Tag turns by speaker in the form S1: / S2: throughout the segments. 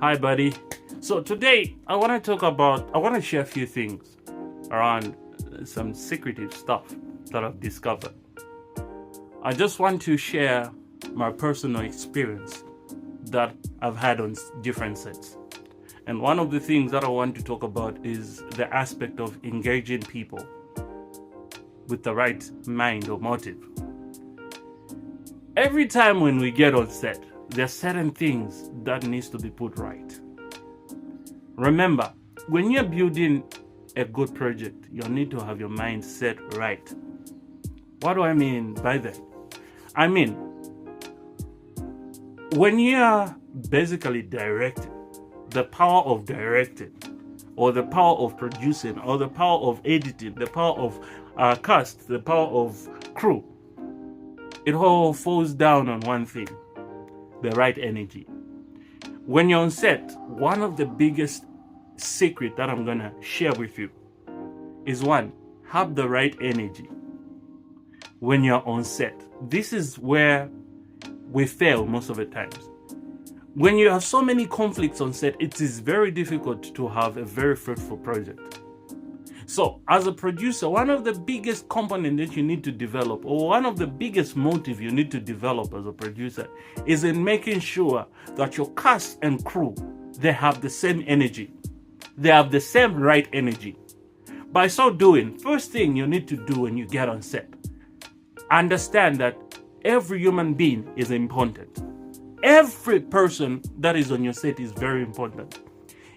S1: Hi, buddy. So today I want to share a few things around some secretive stuff that I've discovered. I just want to share my personal experience that I've had on different sets. And one of the things that I want to talk about is the aspect of engaging people with the right mind or motive. Every time when we get on set, there are certain things that needs to be put right. Remember, when you're building a good project, you need to have your mind set right. What do I mean by that? I mean, when you're basically directing, the power of directing, or the power of producing, or the power of editing, the power of cast, the power of crew, it all falls down on one thing: the right energy. When you're on set, one of the biggest secret that I'm gonna share with you is one, have the right energy when you're on set. This is where we fail most of the times. When you have so many conflicts on set, it is very difficult to have a very fruitful project. So, as a producer, one of the biggest components that you need to develop, or one of the biggest motive you need to develop as a producer, is in making sure that your cast and crew, they have the same energy. They have the same right energy. By so doing, first thing you need to do when you get on set, understand that every human being is important. Every person that is on your set is very important,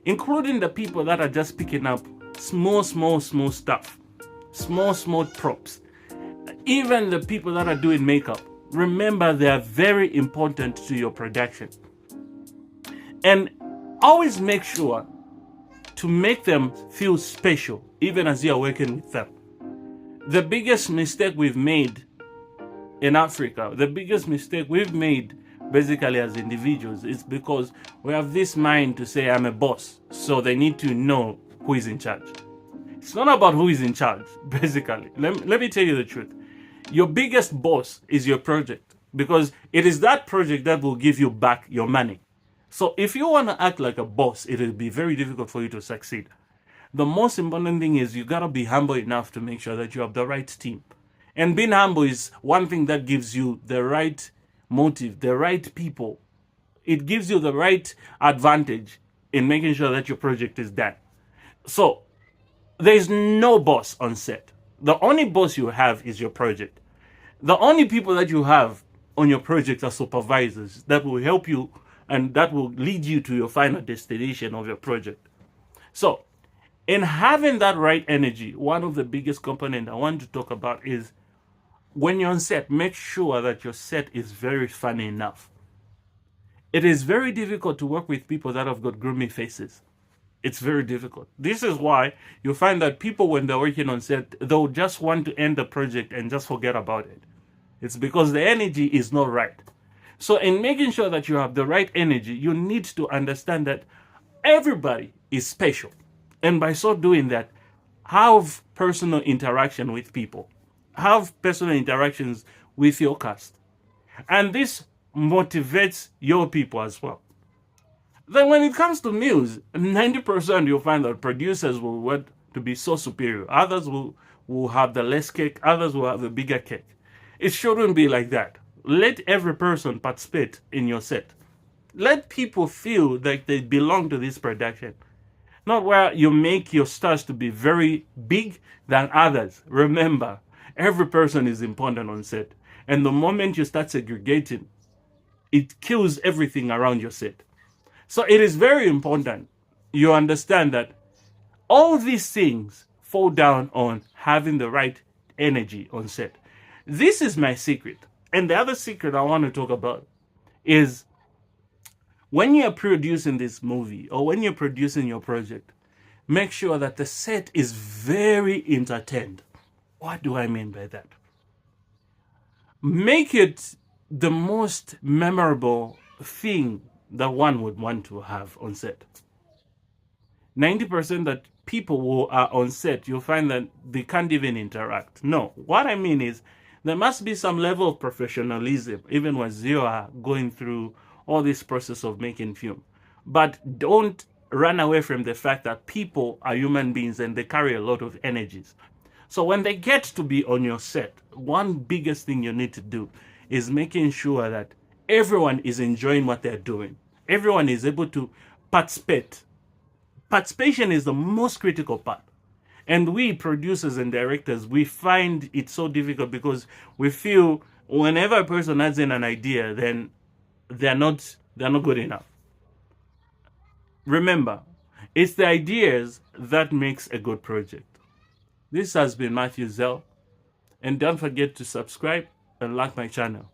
S1: including the people that are just picking up small stuff, small props. Even the people that are doing makeup, remember they are very important to your production. And always make sure to make them feel special, even as you are working with them. The biggest mistake we've made in Africa, the biggest mistake we've made basically as individuals, is because we have this mind to say, I'm a boss, so they need to know who is in charge. It's not about who is in charge, basically. Let me tell you the truth. Your biggest boss is your project, because it is that project that will give you back your money. So if you want to act like a boss, it will be very difficult for you to succeed. The most important thing is you got to be humble enough to make sure that you have the right team. And being humble is one thing that gives you the right motive, the right people. It gives you the right advantage in making sure that your project is done. So there is no boss on set. The only boss you have is your project. The only people that you have on your project are supervisors that will help you and that will lead you to your final destination of your project. So in having that right energy, one of the biggest components I want to talk about is when you're on set, make sure that your set is very funny enough. It is very difficult to work with people that have got gloomy faces. It's very difficult. This is why you find that people, when they're working on set, they'll just want to end the project and just forget about it. It's because the energy is not right. So in making sure that you have the right energy, you need to understand that everybody is special. And by so doing that, have personal interaction with people. Have personal interactions with your cast. And this motivates your people as well. Then when it comes to news, 90% you'll find that producers will want to be so superior. Others will have the less cake, others will have the bigger cake. It shouldn't be like that. Let every person participate in your set. Let people feel like they belong to this production. Not where you make your stars to be very big than others. Remember, every person is important on set. And the moment you start segregating, it kills everything around your set. So it is very important you understand that all these things fall down on having the right energy on set. This is my secret. And the other secret I want to talk about is when you're producing this movie or when you're producing your project, make sure that the set is very entertained. What do I mean by that? Make it the most memorable thing that one would want to have on set. 90% that people who are on set, you'll find that they can't even interact. No, what I mean is there must be some level of professionalism, even when you are going through all this process of making film. But don't run away from the fact that people are human beings and they carry a lot of energies. So when they get to be on your set, one biggest thing you need to do is making sure that everyone is enjoying what they're doing. Everyone is able to participate. Participation is the most critical part. And we producers and directors, we find it so difficult because we feel whenever a person has in an idea, then they're not good enough. Remember, it's the ideas that makes a good project. This has been Matthew Zell, and don't forget to subscribe and like my channel.